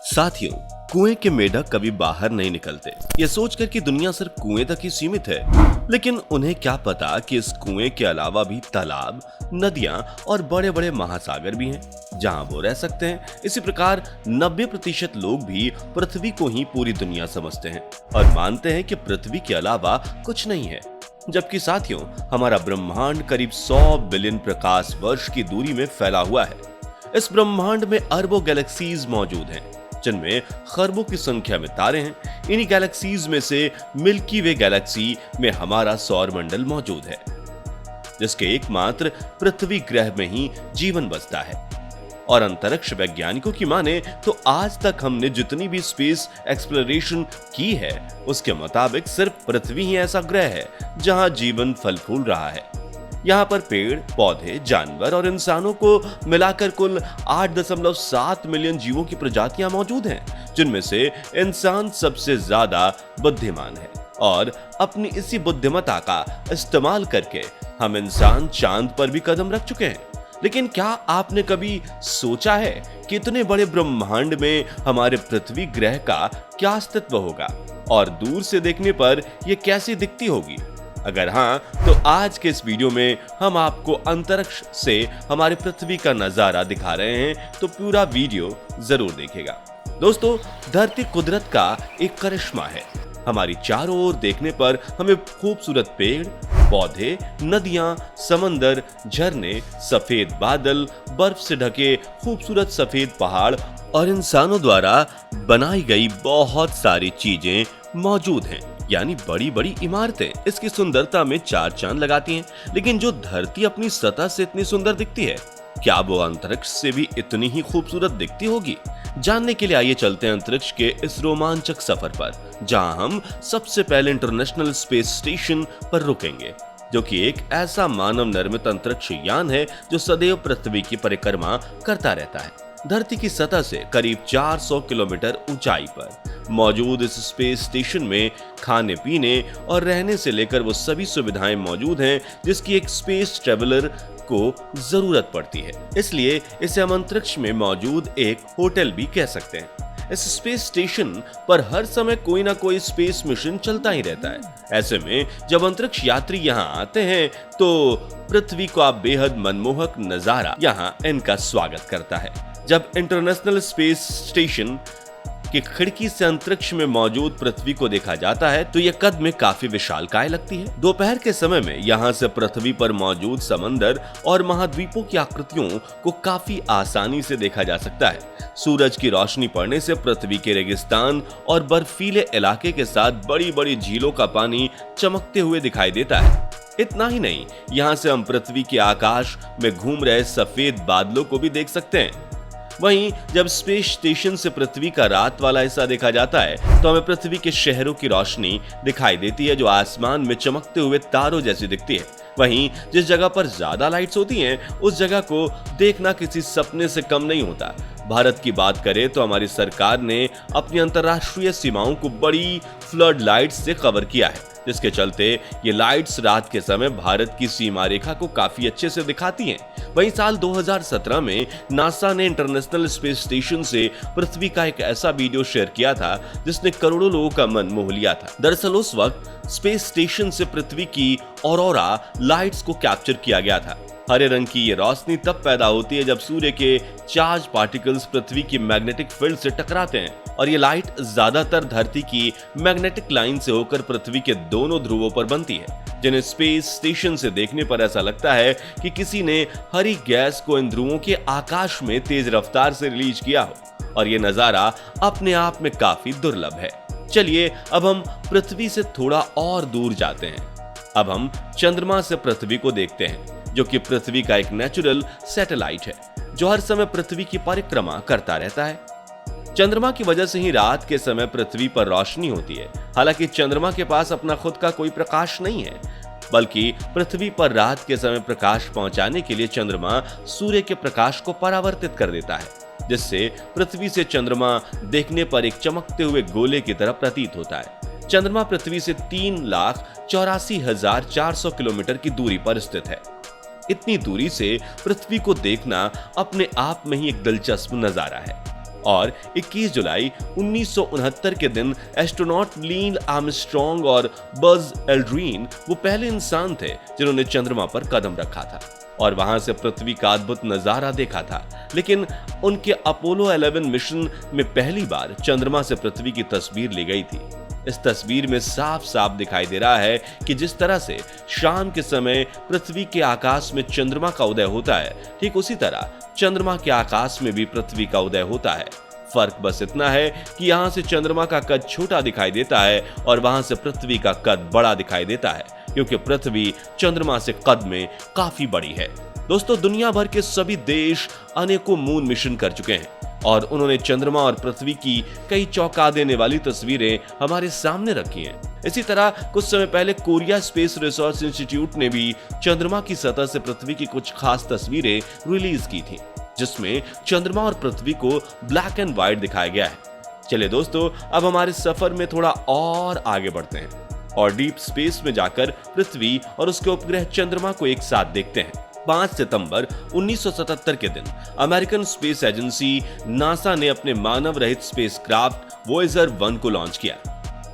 साथियों, कुएं के मेढक कभी बाहर नहीं निकलते, ये सोचकर कि दुनिया सिर्फ कुएं तक ही सीमित है। लेकिन उन्हें क्या पता कि इस कुएं के अलावा भी तालाब, नदियां और बड़े बड़े महासागर भी हैं जहां वो रह सकते हैं। इसी प्रकार 90% लोग भी पृथ्वी को ही पूरी दुनिया समझते हैं और मानते हैं कि पृथ्वी के अलावा कुछ नहीं है। जबकि साथियों, हमारा ब्रह्मांड करीब 100 बिलियन प्रकाश वर्ष की दूरी में फैला हुआ है। इस ब्रह्मांड में अरबों गैलेक्सीज मौजूद हैं, जिनमें खरबों की संख्या में तारे हैं। इन्हीं गैलेक्सीज में से मिल्की वे गैलेक्सी में हमारा सौर मंडल मौजूद है, जिसके एकमात्र पृथ्वी ग्रह में ही जीवन बसता है। और अंतरिक्ष वैज्ञानिकों की माने तो आज तक हमने जितनी भी स्पेस एक्सप्लोरेशन की है, उसके मुताबिक सिर्फ पृथ्वी ही ऐसा ग्रह है जहां जीवन फल फूल रहा है। यहाँ पर पेड़, पौधे, जानवर और इंसानों को मिलाकर कुल 8.7 मिलियन जीवों की प्रजातियां मौजूद हैं, जिनमें से इंसान सबसे ज्यादा बुद्धिमान है। और अपनी इसी बुद्धिमत्ता का इस्तेमाल करके हम इंसान चांद पर भी कदम रख चुके हैं। लेकिन क्या आपने कभी सोचा है कि इतने बड़े ब्रह्मांड में हमारे पृथ्वी ग्रह का क्या अस्तित्व होगा और दूर से देखने पर यह कैसी दिखती होगी? अगर हाँ, तो आज के इस वीडियो में हम आपको अंतरिक्ष से हमारे पृथ्वी का नजारा दिखा रहे हैं, तो पूरा वीडियो जरूर देखिएगा। दोस्तों, धरती कुदरत का एक करिश्मा है। हमारी चारों ओर देखने पर हमें खूबसूरत पेड़, पौधे, नदियां, समंदर, झरने, सफेद बादल, बर्फ से ढके खूबसूरत सफेद पहाड़ और इंसानों द्वारा बनाई गई बहुत सारी चीजें मौजूद हैं, यानी बड़ी बड़ी इमारतें इसकी सुंदरता में चार चांद लगाती हैं। लेकिन जो धरती अपनी सतह से इतनी सुंदर दिखती है, क्या वो अंतरिक्ष से भी इतनी ही खूबसूरत दिखती होगी? जानने के लिए आइए चलते हैं अंतरिक्ष के इस रोमांचक सफर पर, जहां हम सबसे पहले इंटरनेशनल स्पेस स्टेशन पर रुकेंगे, जो कि एक ऐसा मानव निर्मित अंतरिक्ष यान है जो सदैव पृथ्वी की परिक्रमा करता रहता है। धरती की सतह से करीब 400 किलोमीटर ऊंचाई पर मौजूद इस स्पेस स्टेशन में खाने पीने और रहने से लेकर वो सभी सुविधाएं मौजूद हैं जिसकी एक स्पेस ट्रेवलर को जरूरत पड़ती है। इसलिए इसे हम अंतरिक्ष में मौजूद एक होटल भी कह सकते हैं। इस स्पेस स्टेशन पर हर समय कोई ना कोई स्पेस मिशन चलता ही रहता है। ऐसे में जब अंतरिक्ष यात्री यहाँ आते हैं तो पृथ्वी का बेहद मनमोहक नजारा यहाँ इनका स्वागत करता है। जब इंटरनेशनल स्पेस स्टेशन की खिड़की से अंतरिक्ष में मौजूद पृथ्वी को देखा जाता है तो यह कद में काफी विशालकाय लगती है। दोपहर के समय में यहाँ से पृथ्वी पर मौजूद समंदर और महाद्वीपों की आकृतियों को काफी आसानी से देखा जा सकता है। सूरज की रोशनी पड़ने से पृथ्वी के रेगिस्तान और बर्फीले इलाके के साथ बड़ी बड़ी झीलों का पानी चमकते हुए दिखाई देता है। इतना ही नहीं, यहाँ से हम पृथ्वी के आकाश में घूम रहे सफेद बादलों को भी देख सकते हैं। वहीं जब स्पेस स्टेशन से पृथ्वी का रात वाला हिस्सा देखा जाता है तो हमें पृथ्वी के शहरों की रोशनी दिखाई देती है, जो आसमान में चमकते हुए तारों जैसी दिखती है। वहीं जिस जगह पर ज्यादा लाइट्स होती हैं, उस जगह को देखना किसी सपने से कम नहीं होता। भारत की बात करें तो हमारी सरकार ने अपनी अंतर्राष्ट्रीय सीमाओं को बड़ी फ्लड लाइट्स से कवर किया है, जिसके चलते ये लाइट्स रात के समय भारत की सीमा रेखा को काफी अच्छे से दिखाती हैं। वहीं साल 2017 में नासा ने इंटरनेशनल स्पेस स्टेशन से पृथ्वी का एक ऐसा वीडियो शेयर किया था जिसने करोड़ों लोगों का मन मोह लिया था। दरअसल उस वक्त स्पेस स्टेशन से पृथ्वी की ऑरोरा लाइट्स को कैप्चर किया गया था। हरे रंग की ये रोशनी तब पैदा होती है जब सूर्य के चार्ज पार्टिकल्स पृथ्वी की मैग्नेटिक फील्ड से टकराते हैं और ये लाइट ज्यादातर धरती की मैग्नेटिक लाइन से होकर पृथ्वी के दोनों ध्रुवों पर बनती है, जिन्हें स्पेस स्टेशन से देखने पर ऐसा लगता है कि किसी ने हरी गैस को इन ध्रुवों के आकाश में तेज रफ्तार से रिलीज किया हो। और ये नजारा अपने आप में काफी दुर्लभ है। चलिए अब हम पृथ्वी से थोड़ा और दूर जाते हैं। अब हम चंद्रमा से पृथ्वी को देखते हैं, जो कि पृथ्वी का एक नेचुरल सैटेलाइट है जो हर समय पृथ्वी की परिक्रमा करता रहता है। चंद्रमा की वजह से ही रात के समय पृथ्वी पर रोशनी होती है। हालांकि चंद्रमा के पास अपना खुद का कोई प्रकाश नहीं है, बल्कि पृथ्वी पर रात के समय प्रकाश पहुंचाने के लिए चंद्रमा सूर्य के प्रकाश को परावर्तित कर देता है, जिससे पृथ्वी से चंद्रमा देखने पर एक चमकते हुए गोले की तरह प्रतीत होता है। चंद्रमा पृथ्वी से 3,84,400 किलोमीटर की दूरी पर स्थित है। इतनी दूरी से पृथ्वी को देखना अपने आप में ही एक दिलचस्प नजारा है। और 21 जुलाई 1969 के दिन एस्ट्रोनॉट नील आर्मस्ट्रॉन्ग और बज एल्ड्रिन वो पहले इंसान थे जिन्होंने चंद्रमा पर कदम रखा था और वहां से पृथ्वी का अद्भुत नजारा देखा था। लेकिन उनके अपोलो 11 मिशन में पहली बार चंद्रमा से पृथ्वी की तस्वीर ली गई थी। इस तस्वीर में साफ साफ दिखाई दे रहा है कि जिस तरह से शाम के समय पृथ्वी के आकाश में चंद्रमा का उदय होता है, ठीक उसी तरह चंद्रमा के आकाश में भी पृथ्वी का उदय होता है। फर्क बस इतना है कि यहाँ से चंद्रमा का कद छोटा दिखाई देता है और वहां से पृथ्वी का कद बड़ा दिखाई देता है, क्योंकि पृथ्वी चंद्रमा से कद में काफी बड़ी है। दोस्तों, दुनिया भर के सभी देश अनेकों मून मिशन कर चुके हैं और उन्होंने चंद्रमा और पृथ्वी की कई चौंका देने वाली तस्वीरें हमारे सामने रखी हैं। इसी तरह कुछ समय पहले कोरिया स्पेस रिसर्च इंस्टीट्यूट ने भी चंद्रमा की सतह से पृथ्वी की कुछ खास तस्वीरें रिलीज की थी, जिसमें चंद्रमा और पृथ्वी को ब्लैक एंड व्हाइट दिखाया गया है। चलिए दोस्तों, अब हमारे सफर में थोड़ा और आगे बढ़ते हैं और डीप स्पेस में जाकर पृथ्वी और उसके उपग्रह चंद्रमा को एक साथ देखते हैं। 5 सितंबर 1977 के दिन अमेरिकन स्पेस एजेंसी नासा ने अपने मानव रहित स्पेसक्राफ्ट वॉयेजर 1 को लॉन्च किया,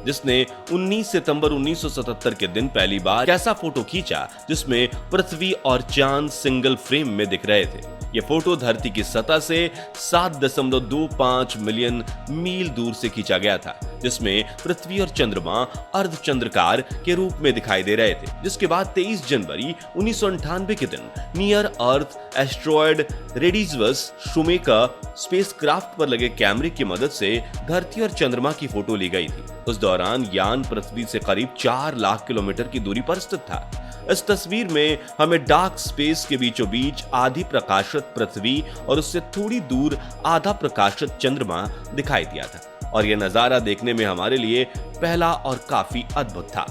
जिसने 19 सितंबर 1977 के दिन पहली बार ऐसा फोटो खींचा जिसमें पृथ्वी और चांद सिंगल फ्रेम में दिख रहे थे। ये फोटो धरती की सतह से 7.25 मिलियन मील दूर से खींचा गया था, जिसमें पृथ्वी और चंद्रमा अर्धचंद्राकार के रूप में दिखाई दे रहे थे। जिसके बाद 23 जनवरी 1998 के दिन नियर अर्थ एस्ट्रॉयड रेडिसवस शुमेका स्पेसक्राफ्ट पर लगे कैमरे की मदद से धरती और चंद्रमा की फोटो ली गई थी। उस दौरान यान पृथ्वी से करीब 4 लाख किलोमीटर की दूरी पर स्थित था। इस तस्वीर में हमें डार्क स्पेस के बीचों बीच आधी प्रकाशित पृथ्वी और उससे थोड़ी दूर आधा प्रकाशित चंद्रमा दिखाई दिया था और यह नजारा देखने में हमारे लिए पहला और काफी अद्भुत था।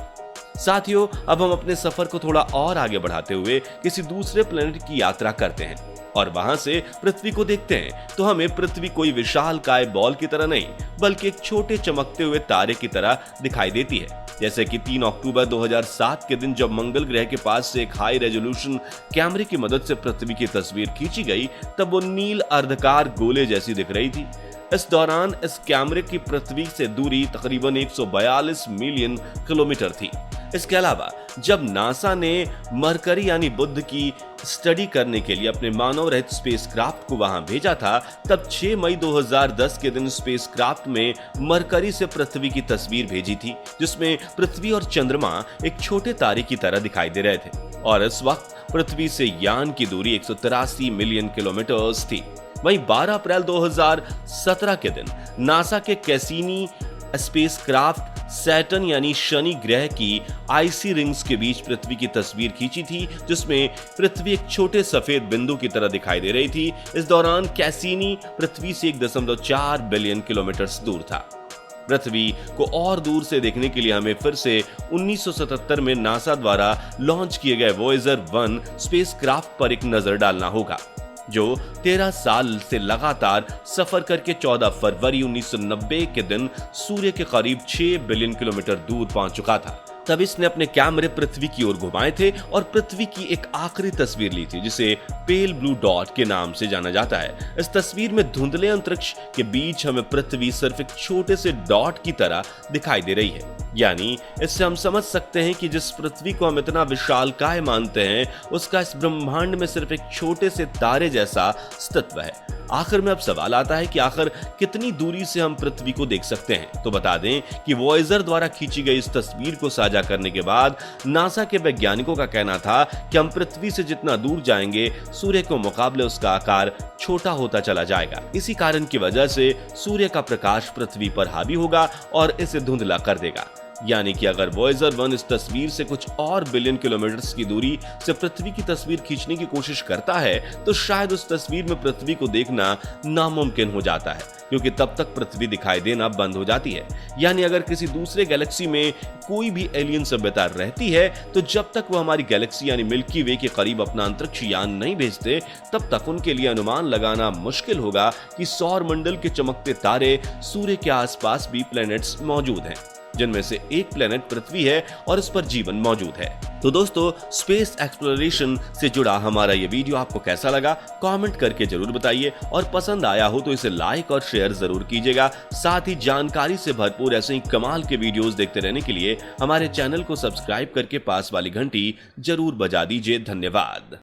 साथियों, अब हम अपने सफर को थोड़ा और आगे बढ़ाते हुए किसी दूसरे प्लेनेट की यात्रा करते हैं और वहां से पृथ्वी को देखते हैं तो हमें पृथ्वी कोई विशालकाय बॉल की तरह नहीं बल्कि एक छोटे चमकते हुए तारे की तरह दिखाई देती है। जैसे कि 3 अक्टूबर 2007 के दिन जब मंगल ग्रह के पास से एक हाई रेजोल्यूशन कैमरे की मदद से पृथ्वी की तस्वीर खींची गई, तब वो नील अर्धकार गोले जैसी दिख रही थी। इस दौरान इस कैमरे की पृथ्वी से दूरी तकरीबन 142 मिलियन किलोमीटर थी। इसके अलावा जब नासा ने मरकरी यानी बुध की स्टडी करने के लिए अपने मानव रहित स्पेसक्राफ्ट को वहां भेजा था, तब 6 मई 2010 के दिन स्पेसक्राफ्ट में मरकरी से पृथ्वी की तस्वीर भेजी थी, जिसमें पृथ्वी और चंद्रमा एक छोटे तारे की तरह दिखाई दे रहे थे और इस वक्त पृथ्वी से यान की दूरी 183 मिलियन किलोमीटर थी। वहीं 12 अप्रैल 2017 के दिन नासा के कैसिनी स्पेसक्राफ्ट सैटर्न यानी शनि ग्रह की आइसी रिंग्स के बीच पृथ्वी की तस्वीर खींची थी, जिसमें पृथ्वी एक छोटे सफेद बिंदु की तरह दिखाई दे रही थी। इस दौरान कैसिनी पृथ्वी से 1.4 बिलियन किलोमीटर दूर था। पृथ्वी को और दूर से देखने के लिए हमें फिर से 1977 में नासा द्वारा लॉन्च किए गए वॉयेजर 1 स्पेसक्राफ्ट पर एक नजर डालना होगा, जो 13 साल से लगातार सफर करके 14 फरवरी 1990 के दिन सूर्य के करीब 6 बिलियन किलोमीटर दूर पहुंच चुका था। तब इसने अपने कैमरे पृथ्वी की ओर घुमाए थे और पृथ्वी की एक आखिरी तस्वीर ली थी, जिसे पेल ब्लू डॉट के नाम से जाना जाता है। इस तस्वीर में धुंधले अंतरिक्ष के बीच हमें पृथ्वी सिर्फ एक छोटे से डॉट की तरह दिखाई दे रही है। यानी इससे हम समझ सकते हैं कि जिस पृथ्वी को हम इतना विशालकाय मानते हैं, उसका इस ब्रह्मांड में सिर्फ एक छोटे से तारे जैसा अस्तित्व है। आखिर में अब सवाल आता है कि आखिर कितनी दूरी से हम पृथ्वी को देख सकते हैं। तो बता दें कि वॉयेजर द्वारा खींची गई इस तस्वीर को साझा करने के बाद नासा के वैज्ञानिकों का कहना था कि हम पृथ्वी से जितना दूर जाएंगे, सूर्य के मुकाबले उसका आकार छोटा होता चला जाएगा। इसी कारण की वजह से सूर्य का प्रकाश पृथ्वी पर हावी होगा और इसे धुंधला कर देगा। यानी कि अगर वॉयेजर 1 इस तस्वीर से कुछ और बिलियन किलोमीटर की दूरी से पृथ्वी की तस्वीर खींचने की कोशिश करता है, तो शायद उस तस्वीर में पृथ्वी को देखना नामुमकिन हो जाता है, क्योंकि तब तक पृथ्वी दिखाई देना बंद हो जाती है। यानी अगर किसी दूसरे गैलेक्सी में कोई भी एलियन सभ्यता रहती है, तो जब तक वो हमारी गैलेक्सी यानी मिल्की वे के करीब अपना अंतरिक्ष यान नहीं भेजते, तब तक उनके लिए अनुमान लगाना मुश्किल होगा कि सौर मंडल के चमकते तारे, सूर्य के आसपास भी प्लैनेट्स मौजूद हैं, जिनमें से एक प्लेनेट पृथ्वी है और इस पर जीवन मौजूद है। तो दोस्तों, स्पेस एक्सप्लोरेशन से जुड़ा हमारा ये वीडियो आपको कैसा लगा कमेंट करके जरूर बताइए, और पसंद आया हो तो इसे लाइक और शेयर जरूर कीजिएगा। साथ ही जानकारी से भरपूर ऐसे ही कमाल के वीडियोस देखते रहने के लिए हमारे चैनल को सब्सक्राइब करके पास वाली घंटी जरूर बजा दीजिए। धन्यवाद।